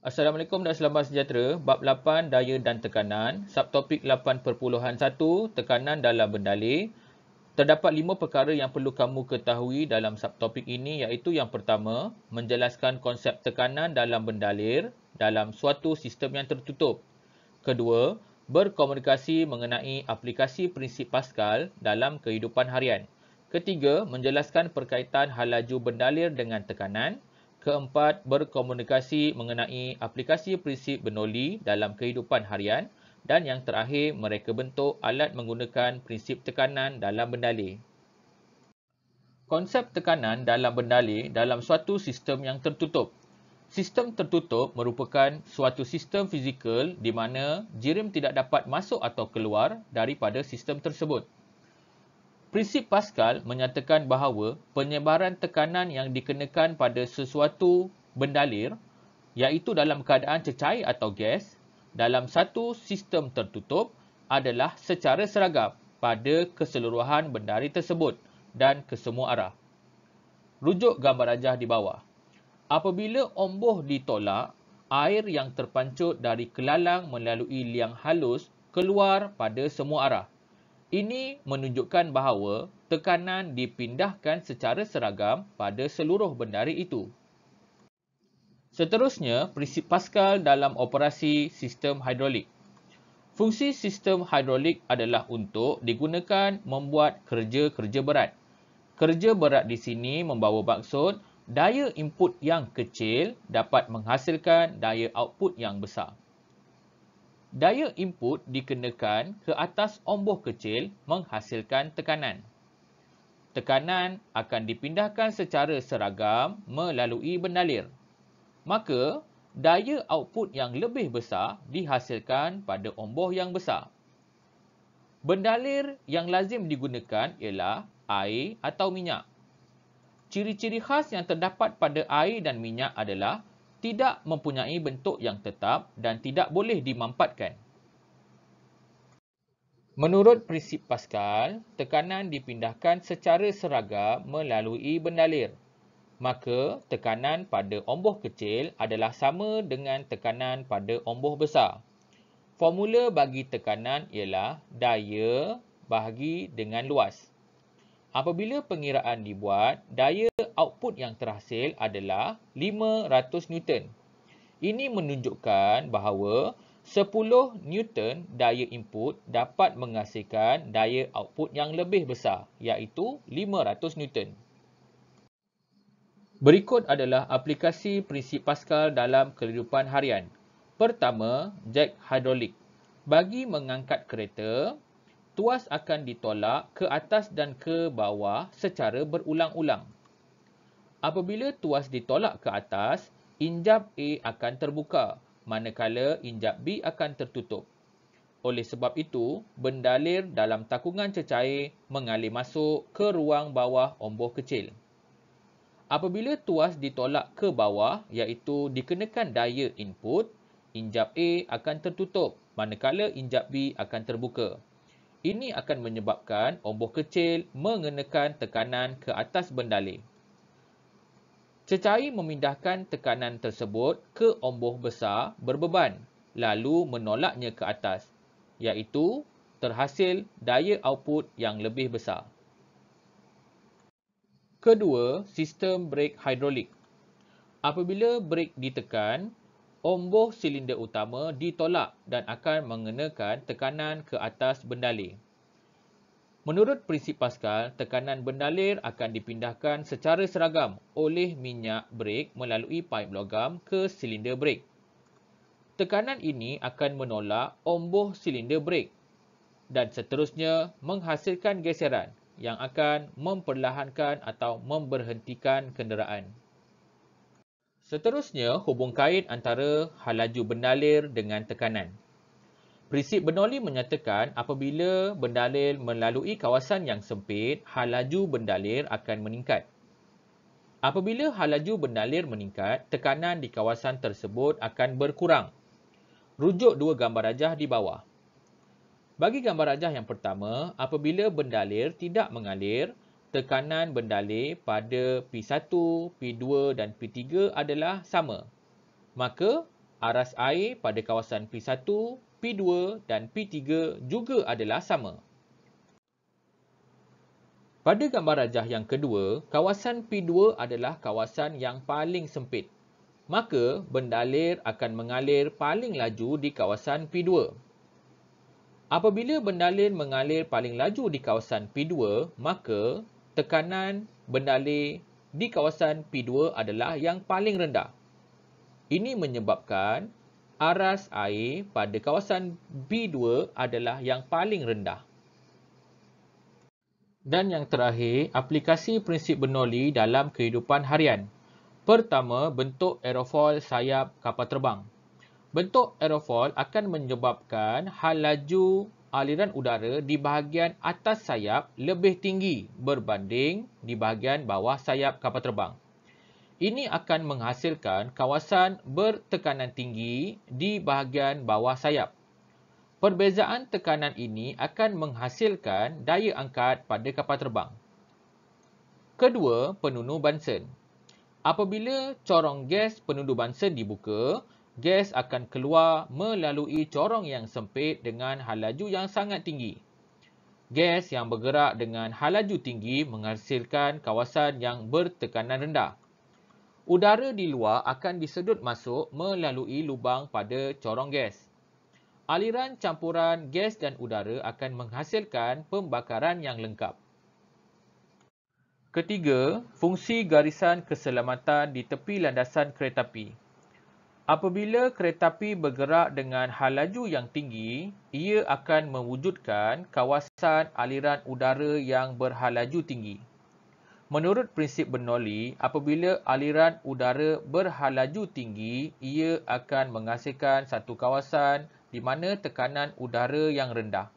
Assalamualaikum dan selamat sejahtera. Bab 8 daya dan tekanan. Subtopik 8.1 tekanan dalam bendalir. Terdapat 5 perkara yang perlu kamu ketahui dalam subtopik ini, iaitu yang pertama, menjelaskan konsep tekanan dalam bendalir dalam suatu sistem yang tertutup. Kedua, berkomunikasi mengenai aplikasi prinsip Pascal dalam kehidupan harian. Ketiga, menjelaskan perkaitan hal laju bendalir dengan tekanan. Keempat, berkomunikasi mengenai aplikasi prinsip Bernoulli dalam kehidupan harian. Dan yang terakhir, mereka bentuk alat menggunakan prinsip tekanan dalam bendalir. Konsep tekanan dalam bendalir dalam suatu sistem yang tertutup. Sistem tertutup merupakan suatu sistem fizikal di mana jirim tidak dapat masuk atau keluar daripada sistem tersebut. Prinsip Pascal menyatakan bahawa penyebaran tekanan yang dikenakan pada sesuatu bendalir, iaitu dalam keadaan cecair atau gas, dalam satu sistem tertutup adalah secara seragam pada keseluruhan bendalir tersebut dan ke semua arah. Rujuk gambar rajah di bawah. Apabila omboh ditolak, air yang terpancut dari kelalang melalui liang halus keluar pada semua arah. Ini menunjukkan bahawa tekanan dipindahkan secara seragam pada seluruh bendarir itu. Seterusnya, prinsip Pascal dalam operasi sistem hidrolik. Fungsi sistem hidrolik adalah untuk digunakan membuat kerja-kerja berat. Kerja berat di sini membawa maksud daya input yang kecil dapat menghasilkan daya output yang besar. Daya input dikenakan ke atas omboh kecil menghasilkan tekanan. Tekanan akan dipindahkan secara seragam melalui bendalir. Maka, daya output yang lebih besar dihasilkan pada omboh yang besar. Bendalir yang lazim digunakan ialah air atau minyak. Ciri-ciri khas yang terdapat pada air dan minyak adalah tidak mempunyai bentuk yang tetap dan tidak boleh dimampatkan. Menurut prinsip Pascal, tekanan dipindahkan secara seragam melalui bendalir. Maka, tekanan pada omboh kecil adalah sama dengan tekanan pada omboh besar. Formula bagi tekanan ialah daya bahagi dengan luas. Apabila pengiraan dibuat, daya output yang terhasil adalah 500 Newton. Ini menunjukkan bahawa 10 Newton daya input dapat menghasilkan daya output yang lebih besar, iaitu 500 Newton. Berikut adalah aplikasi prinsip Pascal dalam kehidupan harian. Pertama, jak hidrolik. Bagi mengangkat kereta, tuas akan ditolak ke atas dan ke bawah secara berulang-ulang. Apabila tuas ditolak ke atas, injap A akan terbuka, manakala injap B akan tertutup. Oleh sebab itu, bendalir dalam takungan cecair mengalir masuk ke ruang bawah omboh kecil. Apabila tuas ditolak ke bawah, iaitu dikenakan daya input, injap A akan tertutup, manakala injap B akan terbuka. Ini akan menyebabkan omboh kecil mengenakan tekanan ke atas bendalir. Cecair memindahkan tekanan tersebut ke omboh besar berbeban, lalu menolaknya ke atas, iaitu terhasil daya output yang lebih besar. Kedua, sistem brek hidrolik. Apabila brek ditekan, omboh silinder utama ditolak dan akan mengenakan tekanan ke atas bendalir. Menurut prinsip Pascal, tekanan bendalir akan dipindahkan secara seragam oleh minyak brek melalui paip logam ke silinder brek. Tekanan ini akan menolak omboh silinder brek dan seterusnya menghasilkan geseran yang akan memperlahankan atau memberhentikan kenderaan. Seterusnya, hubung kait antara hal laju bendalir dengan tekanan. Prinsip Bernoulli menyatakan apabila bendalir melalui kawasan yang sempit, hal laju bendalir akan meningkat. Apabila hal laju bendalir meningkat, tekanan di kawasan tersebut akan berkurang. Rujuk dua gambar rajah di bawah. Bagi gambar rajah yang pertama, apabila bendalir tidak mengalir, tekanan bendalir pada P1, P2 dan P3 adalah sama. Maka, Aras air pada kawasan P1, P2 dan P3 juga adalah sama. Pada gambar rajah yang kedua, kawasan P2 adalah kawasan yang paling sempit. Maka, bendalir akan mengalir paling laju di kawasan P2. Apabila bendalir mengalir paling laju di kawasan P2, maka tekanan bendalir di kawasan P2 adalah yang paling rendah. Ini menyebabkan aras air pada kawasan P2 adalah yang paling rendah. Dan yang terakhir, aplikasi prinsip Bernoulli dalam kehidupan harian. Pertama, bentuk aerofol sayap kapal terbang. Bentuk aerofol akan menyebabkan hal laju aliran udara di bahagian atas sayap lebih tinggi berbanding di bahagian bawah sayap kapal terbang. Ini akan menghasilkan kawasan bertekanan tinggi di bahagian bawah sayap. Perbezaan tekanan ini akan menghasilkan daya angkat pada kapal terbang. Kedua, penunuh Bunsen. Apabila corong gas penunuh Bunsen dibuka, gas akan keluar melalui corong yang sempit dengan hal laju yang sangat tinggi. Gas yang bergerak dengan hal laju tinggi menghasilkan kawasan yang bertekanan rendah. Udara di luar akan disedut masuk melalui lubang pada corong gas. Aliran campuran gas dan udara akan menghasilkan pembakaran yang lengkap. Ketiga, fungsi garisan keselamatan di tepi landasan keretapi. Apabila keretapi bergerak dengan hal laju yang tinggi, ia akan mewujudkan kawasan aliran udara yang berhal laju tinggi. Menurut prinsip Bernoulli, apabila aliran udara berhal laju tinggi, ia akan menghasilkan satu kawasan di mana tekanan udara yang rendah.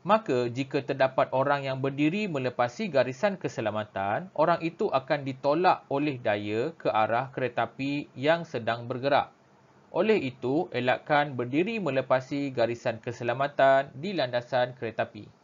Maka, jika terdapat orang yang berdiri melepasi garisan keselamatan, orang itu akan ditolak oleh daya ke arah keretapi yang sedang bergerak. Oleh itu, elakkan berdiri melepasi garisan keselamatan di landasan keretapi.